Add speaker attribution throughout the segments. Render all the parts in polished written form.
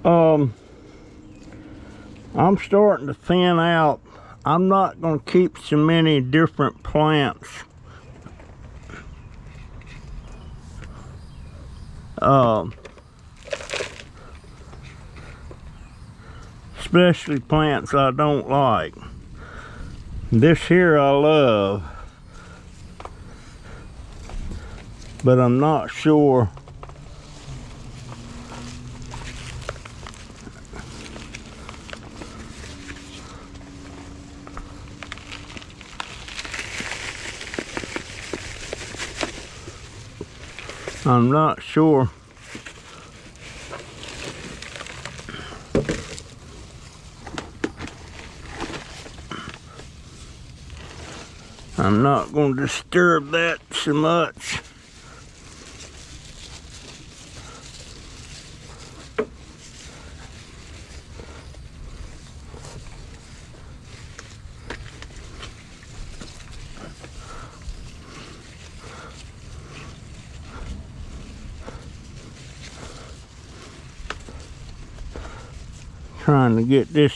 Speaker 1: I'm starting to thin out. I'm not going to keep so many different plants. Especially plants I don't like. This here I love, but I'm not sure. I'm not sure. I'm not going to disturb that so much. Trying to get this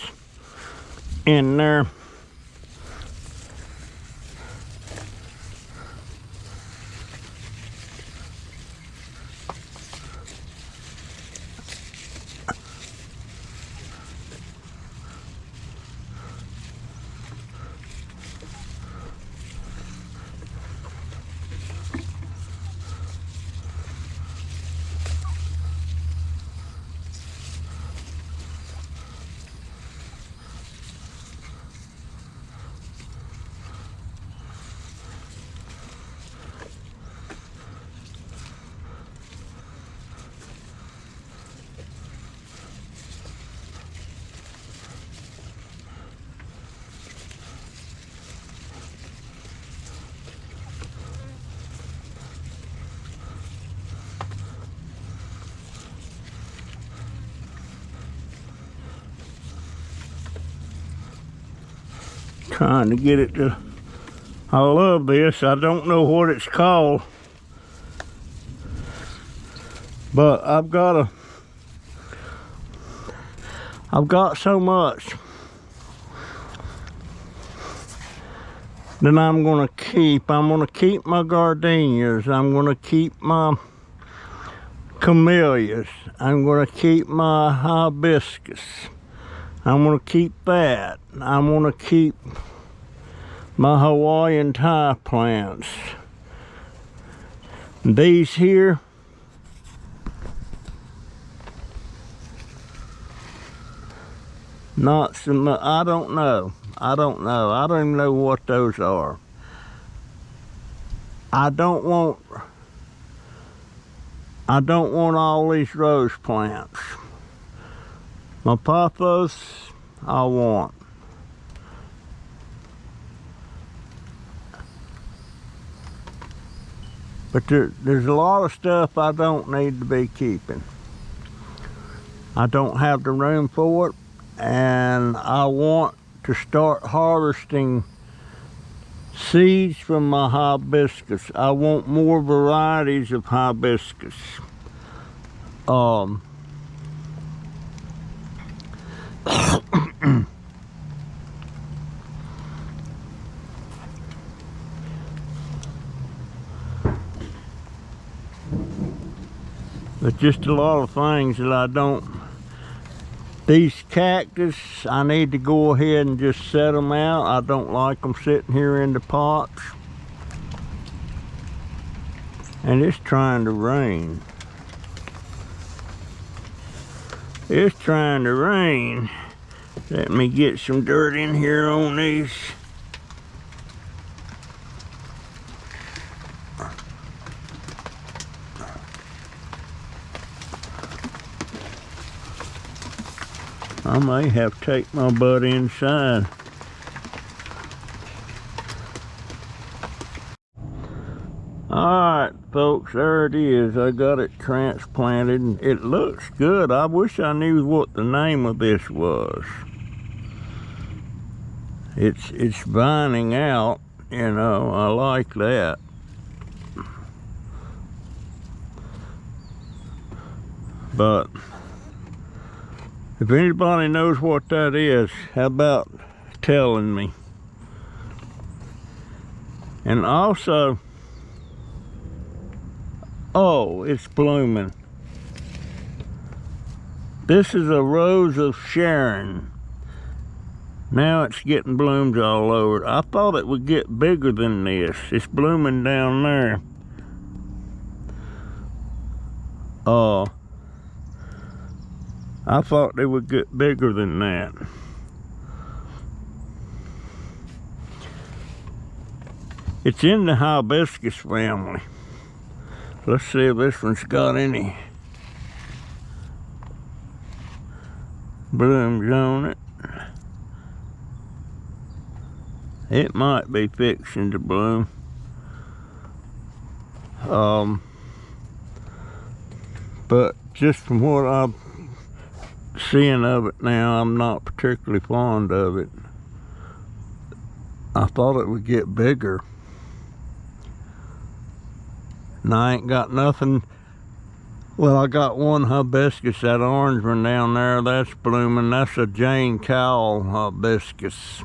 Speaker 1: in there. Trying to get it to, I love this. I don't know what it's called, but I've got so much that I'm gonna keep. I'm gonna keep my gardenias. I'm gonna keep my camellias. I'm gonna keep my hibiscus. I'm gonna keep that. I'm gonna keep my Hawaiian Thai plants. These here, not so much. I don't know. I don't even know what those are. I don't want all these rose plants. My pothos, I want. But there's a lot of stuff I don't need to be keeping. I don't have the room for it, and I want to start harvesting seeds from my hibiscus. I want more varieties of hibiscus. But just a lot of things that I don't. These cactus, I need to go ahead and just set them out. I don't like them sitting here in the pots. And it's trying to rain. It's trying to rain. Let me get some dirt in here on these. I may have to take my butt inside. Alright folks, there it is. I got it transplanted. It looks good. I wish I knew what the name of this was. It's vining out, you know. I like that. But If anybody knows what that is, how about telling me? And also, oh, it's blooming. This is a rose of Sharon. Now it's getting blooms all over. I thought it would get bigger than this. It's blooming down there. I thought they would get bigger than that. It's in the hibiscus family. Let's see if this one's got any blooms on it. It might be fixing to bloom. But just from what I'm seeing of it now, I'm not particularly fond of it. I thought it would get bigger. And I ain't got nothing. Well, I got one hibiscus, that orange one down there, that's blooming. That's a Jane Cowell hibiscus.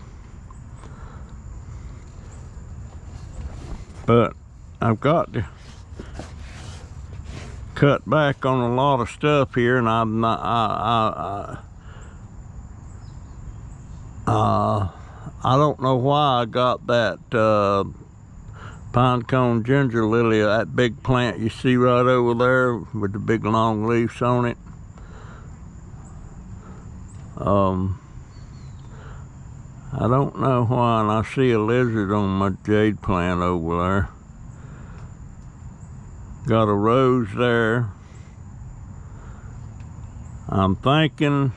Speaker 1: But I've got to cut back on a lot of stuff here, and I'm not. I don't know why I got that pinecone ginger lily, that big plant you see right over there with the big long leaves on it. I don't know why, and I see a lizard on my jade plant over there. Got a rose there. I'm thinking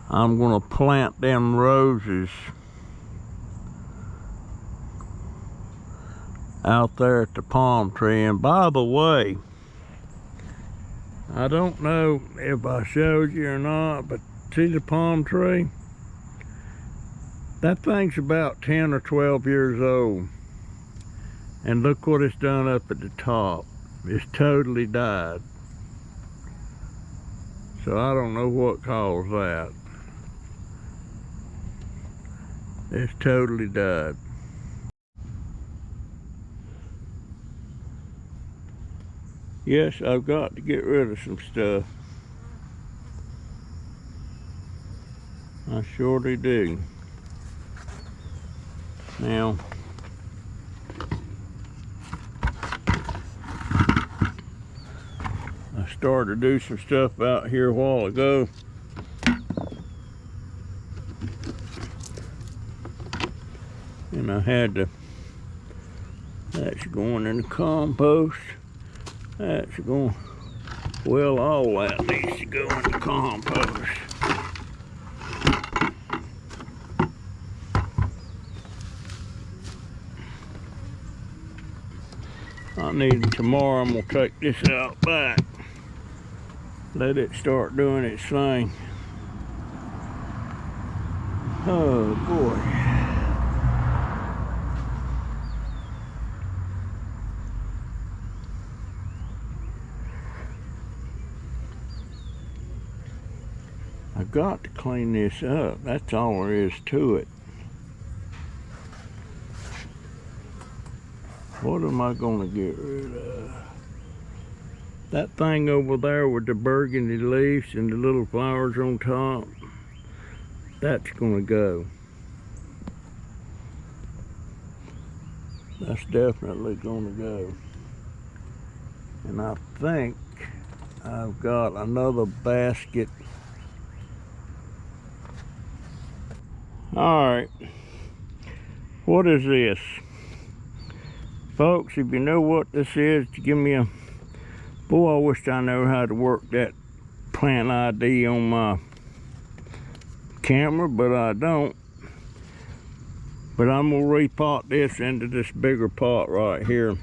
Speaker 1: I'm gonna plant them roses out there at the palm tree. And by the way, I don't know if I showed you or not, but see the palm tree? That thing's about 10 or 12 years old. And look what it's done up at the top. It's totally died. So I don't know what caused that. It's totally died. Yes, I've got to get rid of some stuff. I surely do. Now, I started to do some stuff out here a while ago. And I had to, that's going in the compost. That's going, well, all that needs to go in the compost. I need, tomorrow I'm gonna take this out back. Let it start doing its thing. Oh boy. I've got to clean this up. That's all there is to it. What am I gonna get rid of? That thing over there with the burgundy leaves and the little flowers on top, that's gonna go. That's definitely gonna go. And I think I've got another basket. All right, what is this? Folks, if you know what this is, give me a... Boy, I wish I know how to work that plant ID on my camera, but I don't. But I'm gonna repot this into this bigger pot right here.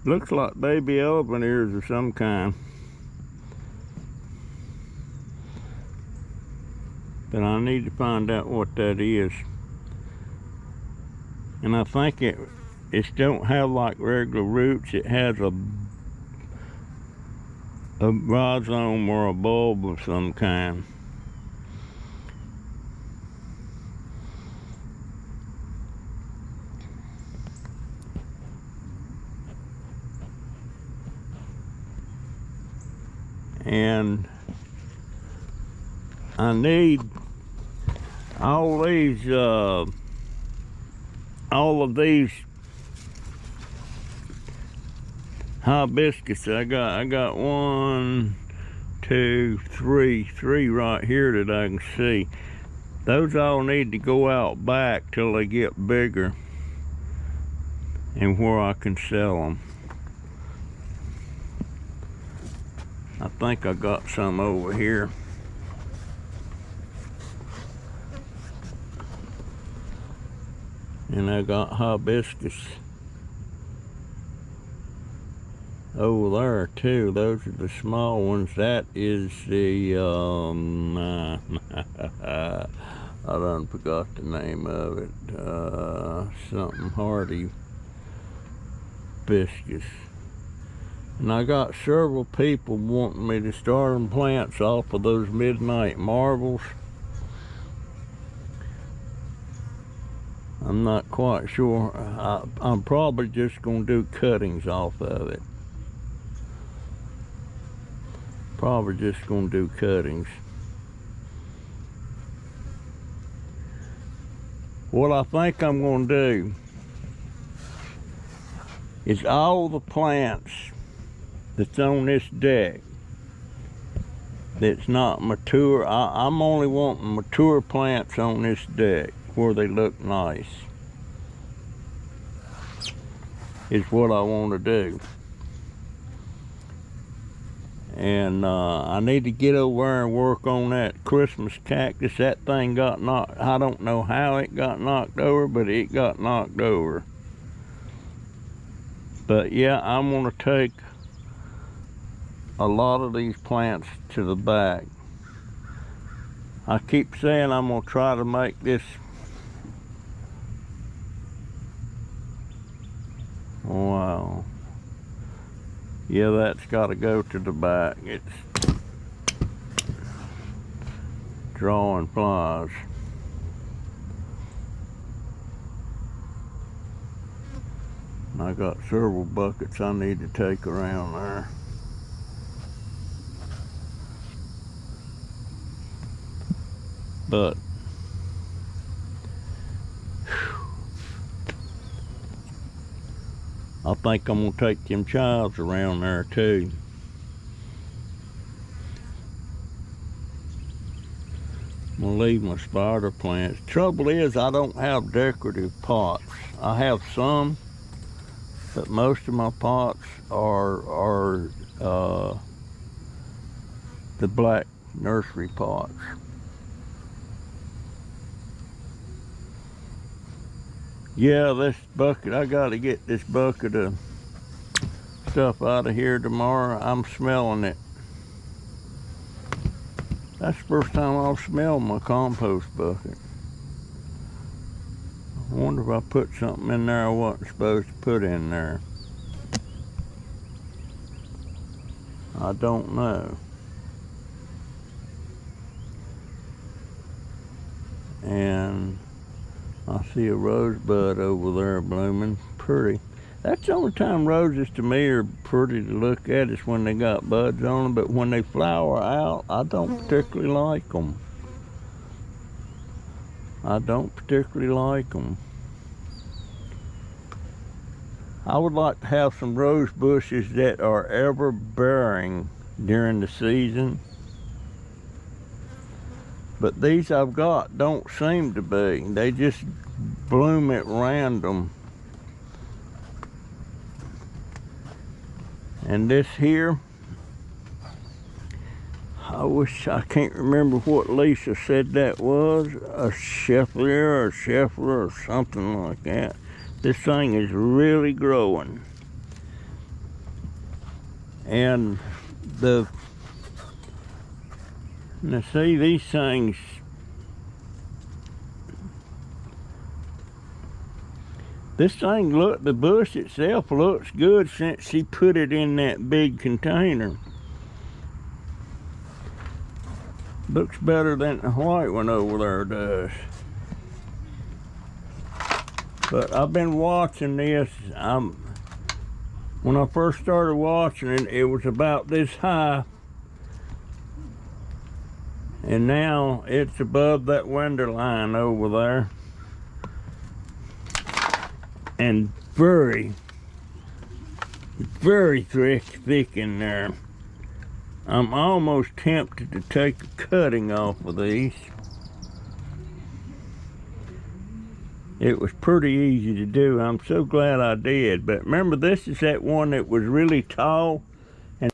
Speaker 1: Looks like baby elephant ears of some kind. But I need to find out what that is. And I think it don't have like regular roots. It has a rhizome or a bulb of some kind. And I need all of these hibiscus. I got 1, 2, 3 right here that I can see. Those all need to go out back till they get bigger and where I can sell them. I think I got some over here. And I got hibiscus over there too. Those are the small ones. That is the I done forgot the name of it. Something hardy hibiscus. And I got several people wanting me to start them plants off of those midnight marbles. I'm not quite sure. I'm probably just going to do cuttings off of it. Probably just going to do cuttings. What I think I'm going to do is all the plants that's on this deck that's not mature. I'm only wanting mature plants on this deck where they look nice, is what I want to do. And I need to get over there and work on that Christmas cactus. That thing got knocked, I don't know how it got knocked over, but it got knocked over. But yeah, I'm gonna take a lot of these plants to the back. I keep saying I'm gonna try to make this, wow, yeah, that's got to go to the back. It's drawing flies. And I got several buckets I need to take around there. But I think I'm gonna take them chives around there too. I'm gonna leave my spider plants. Trouble is, I don't have decorative pots. I have some, but most of my pots are the black nursery pots. Yeah, this bucket, I gotta get this bucket of stuff out of here tomorrow. I'm smelling it. That's the first time I've smelled my compost bucket. I wonder if I put something in there I wasn't supposed to put in there. I don't know. And I see a rosebud over there blooming, pretty. That's the only time roses to me are pretty to look at, is when they got buds on them, but when they flower out, I don't particularly like them. I don't particularly like them. I would like to have some rose bushes that are ever bearing during the season. But these I've got don't seem to be. They just bloom at random. And this here, I can't remember what Lisa said that was, a Scheffler or something like that. This thing is really growing. And now see, these things, this thing, look, the bush itself looks good since she put it in that big container. Looks better than the white one over there does. But I've been watching this. When I first started watching it, it was about this high. And now it's above that window line over there. And very, very thick in there. I'm almost tempted to take the cutting off of these. It was pretty easy to do. I'm so glad I did. But remember, this is that one that was really tall. And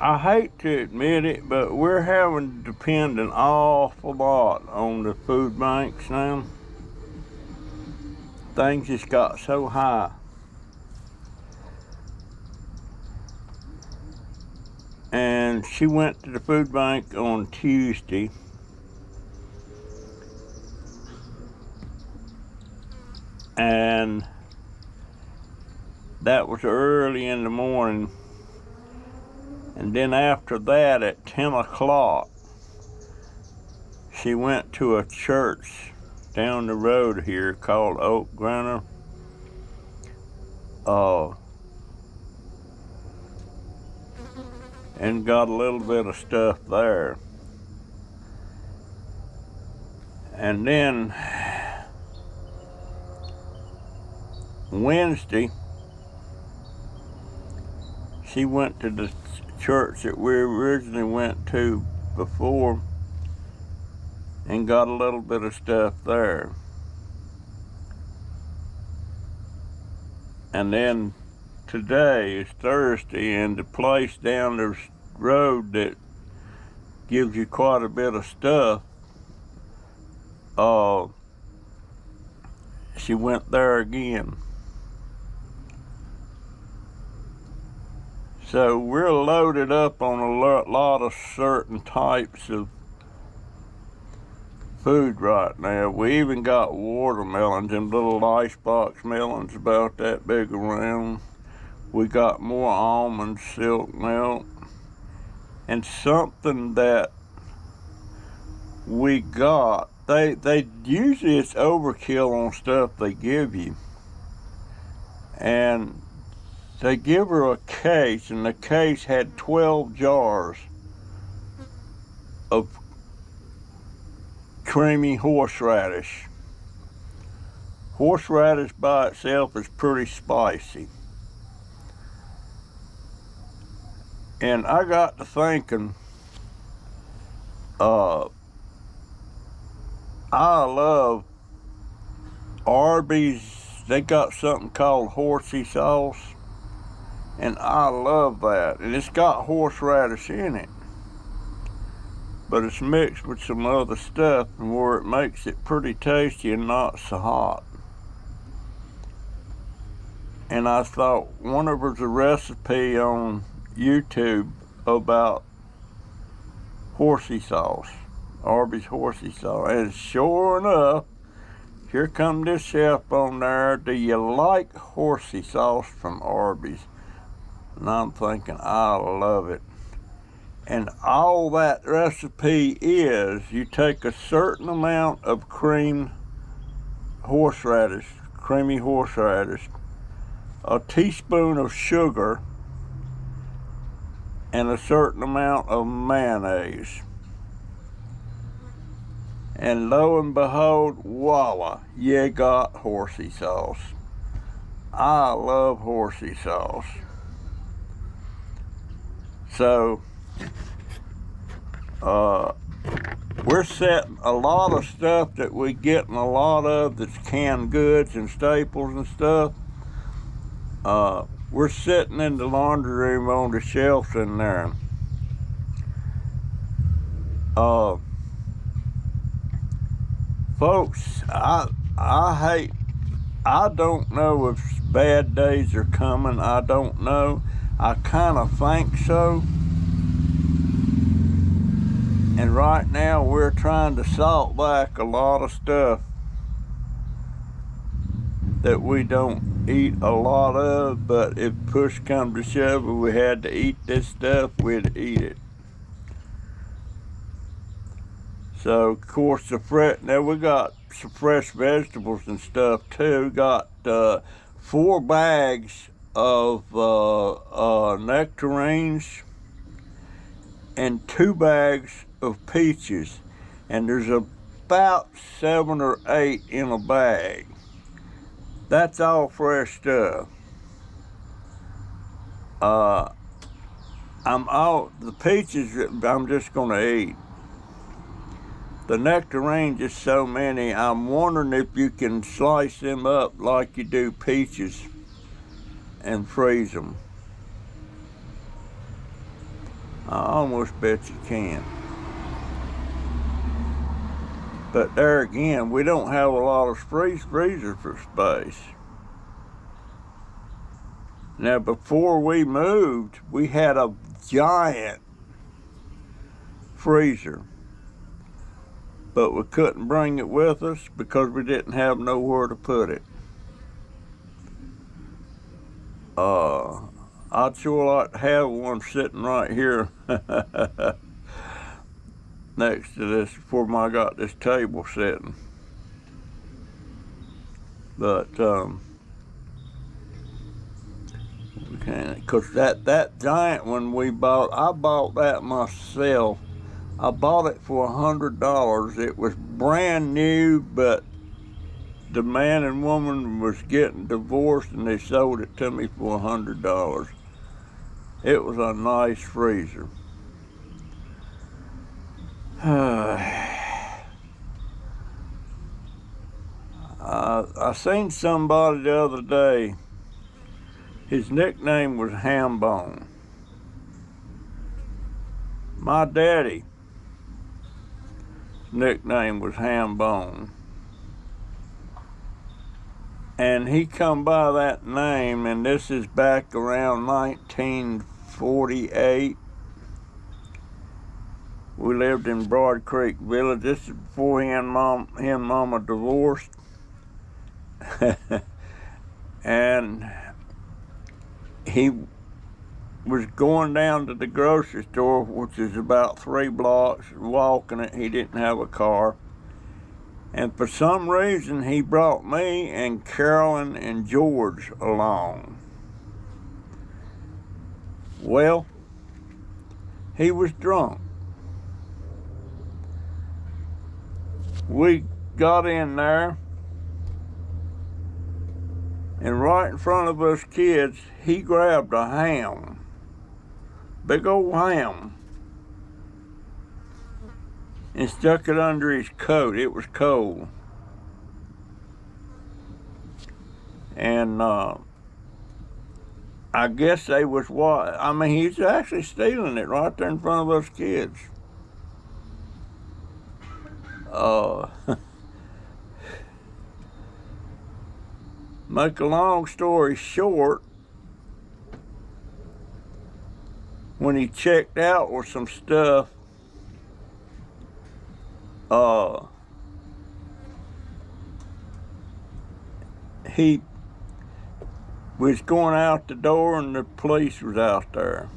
Speaker 1: I hate to admit it, but we're having to depend an awful lot on the food banks now. Things just got so high. And she went to the food bank on Tuesday. And that was early in the morning. And then after that, at 10 o'clock, she went to a church down the road here called Oak Granner. And got a little bit of stuff there. And then Wednesday, she went to the church that we originally went to before and got a little bit of stuff there. And then today is Thursday, and the place down the road that gives you quite a bit of stuff, she went there again. So we're loaded up on a lot of certain types of food right now. We even got watermelons and little icebox melons about that big around. We got more almond silk milk. And something that we got, they usually it's overkill on stuff they give you. And they give her a case, and the case had 12 jars of creamy horseradish. Horseradish by itself is pretty spicy. And I got to thinking, I love Arby's. They got something called horsey sauce, and I love that. And it's got horseradish in it, but it's mixed with some other stuff where it makes it pretty tasty and not so hot. And I thought, whenever there's a recipe on YouTube about horsey sauce, Arby's horsey sauce, and sure enough, here come this chef on there. Do you like horsey sauce from Arby's? And I'm thinking, I love it. And all that recipe is, you take a certain amount of creamy horseradish, a teaspoon of sugar, and a certain amount of mayonnaise. And lo and behold, voila, you got horsey sauce. I love horsey sauce. So, we're setting a lot of stuff that we getting a lot of that's canned goods and staples and stuff. We're sitting in the laundry room on the shelves in there. Folks, I don't know if bad days are coming. I don't know. I kind of think so. And right now we're trying to salt back a lot of stuff that we don't eat a lot of, but if push come to shove and we had to eat this stuff, we'd eat it. So of course now we got some fresh vegetables and stuff too. We got 4 bags of nectarines and 2 bags of peaches, and there's about 7 or 8 in a bag. That's all fresh stuff. The peaches I'm just gonna eat. The nectarines, just so many. I'm wondering if you can slice them up like you do peaches and freeze them. I almost bet you can. But there again, we don't have a lot of freezer for space. Now, before we moved, we had a giant freezer, but we couldn't bring it with us because we didn't have nowhere to put it. I'd sure like to have one sitting right here next to this before I got this table sitting. But we can't, because that giant one we bought, I bought that myself. I bought it for $100. It was brand new, but the man and woman was getting divorced and they sold it to me for $100. It was a nice freezer. I seen somebody the other day, his nickname was Hambone. My daddy's nickname was Hambone. And he come by that name, and this is back around 1948. We lived in Broad Creek Village. This is before he and Mama divorced. And he was going down to the grocery store, which is about 3 blocks, walking it. He didn't have a car. And for some reason, he brought me and Carolyn and George along. Well, he was drunk. We got in there, and right in front of us kids, he grabbed a ham, big old ham, and stuck it under his coat. It was cold. And I guess they was he's actually stealing it right there in front of us kids. Make a long story short, when he checked out with some stuff, he was going out the door and the police was out there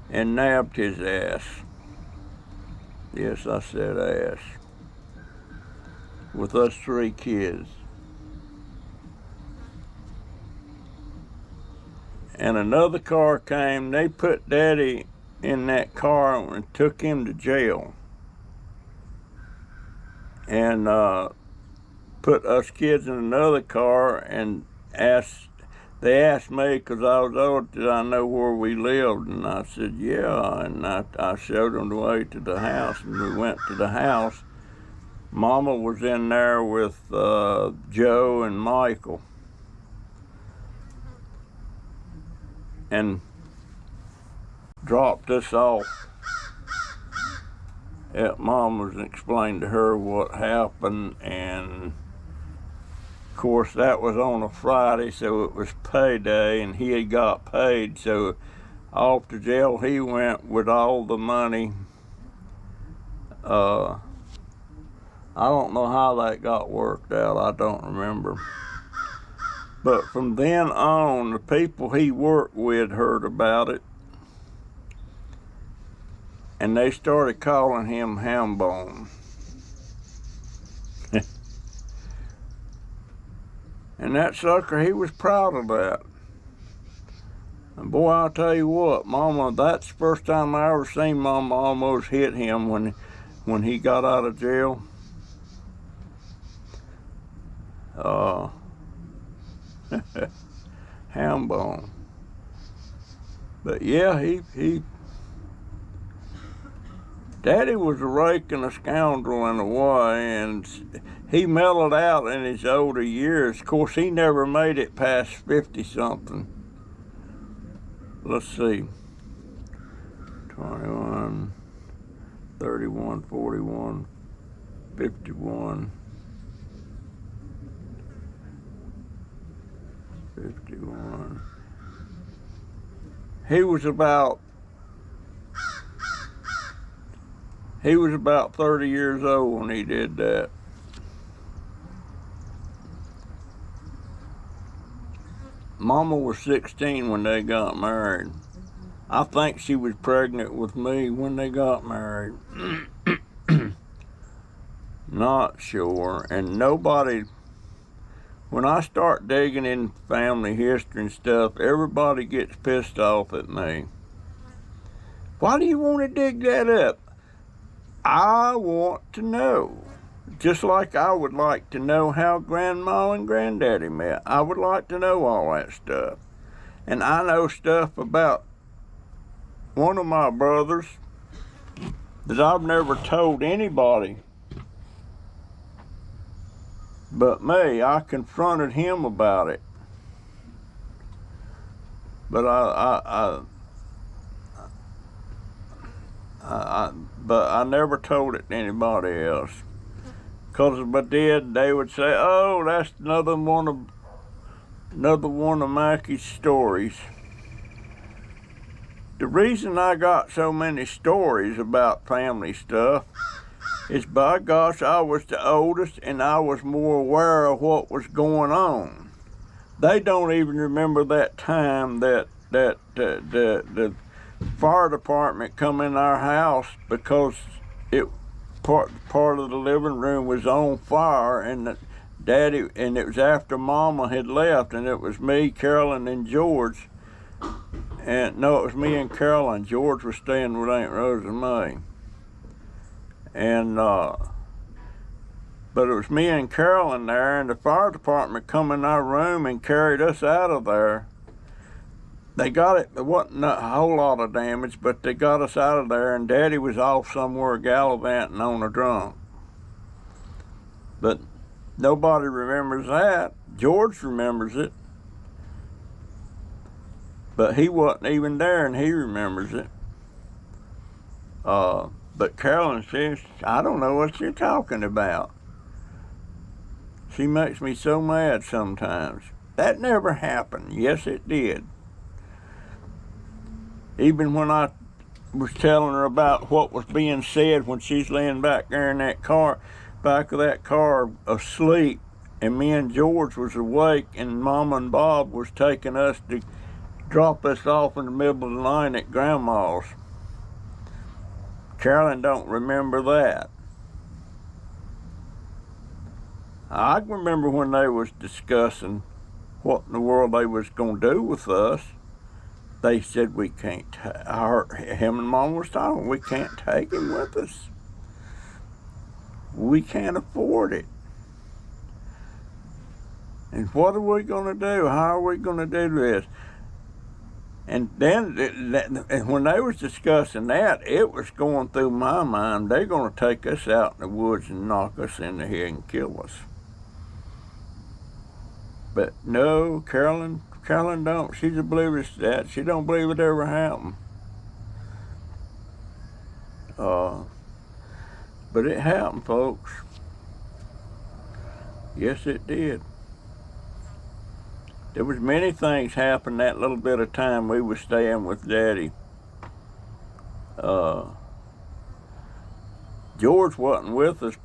Speaker 1: and nabbed his ass. Yes, I said ass. With us 3 kids. And another car came. They put Daddy in that car and took him to jail. And put us kids in another car and they asked me, because I was old, did I know where we lived? And I said, yeah. And I showed them the way to the house, and we went to the house. Mama was in there with Joe and Michael. And dropped us off at Mama's and explained to her what happened. And of course that was on a Friday, so it was payday, and he had got paid, so off to jail he went with all the money. I don't know how that got worked out. I don't remember. But from then on, the people he worked with heard about it, and they started calling him Hambone. And that sucker, he was proud of that. And boy, I'll tell you what, Mama, that's the first time I ever seen Mama almost hit him when he got out of jail. Hambone. But yeah, he Daddy was a rake and a scoundrel in a way, and he mellowed out in his older years. Of course, he never made it past 50-something. Let's see. 21, 31, 41, 51, 51. He was about 30 years old when he did that. Mama was 16 when they got married. I think she was pregnant with me when they got married. Not sure. And nobody, when I start digging in family history and stuff, everybody gets pissed off at me. Why do you want to dig that up? I want to know. Just like I would like to know how Grandma and Granddaddy met. I would like to know all that stuff. And I know stuff about one of my brothers that I've never told anybody but me. I confronted him about it. But I never told it to anybody else. Because if I did, they would say, "Oh, that's another one of Mackie's stories." The reason I got so many stories about family stuff is, by gosh, I was the oldest and I was more aware of what was going on. They don't even remember that time that the fire department come in our house because part of the living room was on fire, and Daddy, and it was after Mama had left, and it was me, Carolyn, and George. And no, it was me and Carolyn. George was staying with Aunt Rose and May. And but it was me and Carolyn there, and the fire department come in our room and carried us out of there. They got it. There wasn't a whole lot of damage, but they got us out of there, and Daddy was off somewhere gallivanting on a drunk. But nobody remembers that. George remembers it. But he wasn't even there, and he remembers it. But Carolyn says, "I don't know what you're talking about." She makes me so mad sometimes. That never happened. Yes, it did. Even when I was telling her about what was being said when she's laying back there in that car, back of that car, asleep, and me and George was awake, and Mama and Bob was taking us to drop us off in the middle of the line at Grandma's. Carolyn don't remember that. I remember when they was discussing what in the world they was going to do with us. They said, "We can't," him and Mom was talking, "we can't take him with us. We can't afford it. And what are we going to do? How are we going to do this?" And then when they was discussing that, it was going through my mind, they're going to take us out in the woods and knock us in the head and kill us. But no, Carolyn don't. She's oblivious to that. She don't believe it ever happened. But it happened, folks. Yes, it did. There was many things happened that little bit of time we was staying with Daddy. George wasn't with us.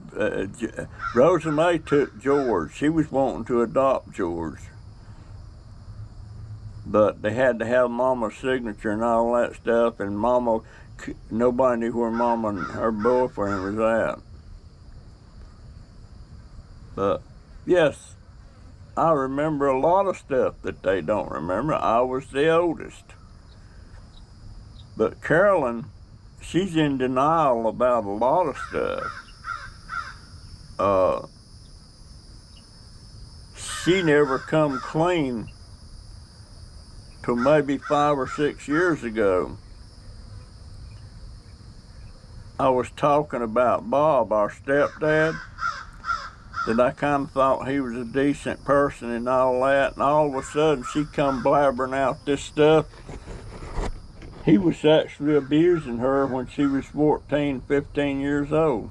Speaker 1: Rosa May took George. She was wanting to adopt George. but they had to have Mama's signature and all that stuff, and Mama, nobody knew where Mama and her boyfriend was at. But yes, I remember a lot of stuff that they don't remember. I was the oldest. But Carolyn, she's in denial about a lot of stuff. She never come clean till maybe 5 or 6 years ago. I was talking about Bob, our stepdad, that I kind of thought he was a decent person and all that, and all of a sudden she come blabbering out this stuff. He was actually abusing her when she was 14, 15 years old.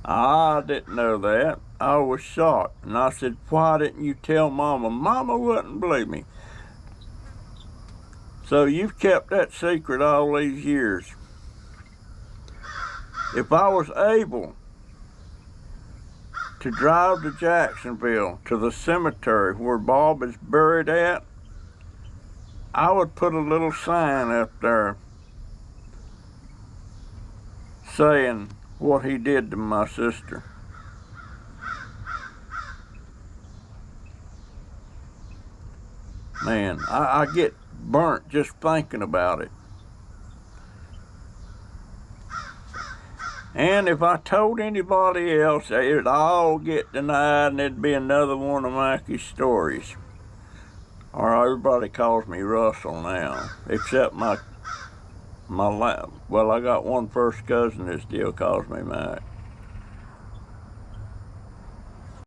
Speaker 1: I didn't know that. I was shocked, and I said, why didn't you tell Mama? Mama wouldn't believe me. So you've kept that secret all these years. If I was able to drive to Jacksonville, to the cemetery where Bob is buried at, I would put a little sign up there saying what he did to my sister. Man, I get burnt just thinking about it. And if I told anybody else, it would all get denied, and it'd be another one of Mikey's stories. Or everybody calls me Russell now, except well, I got one first cousin that still calls me Mike.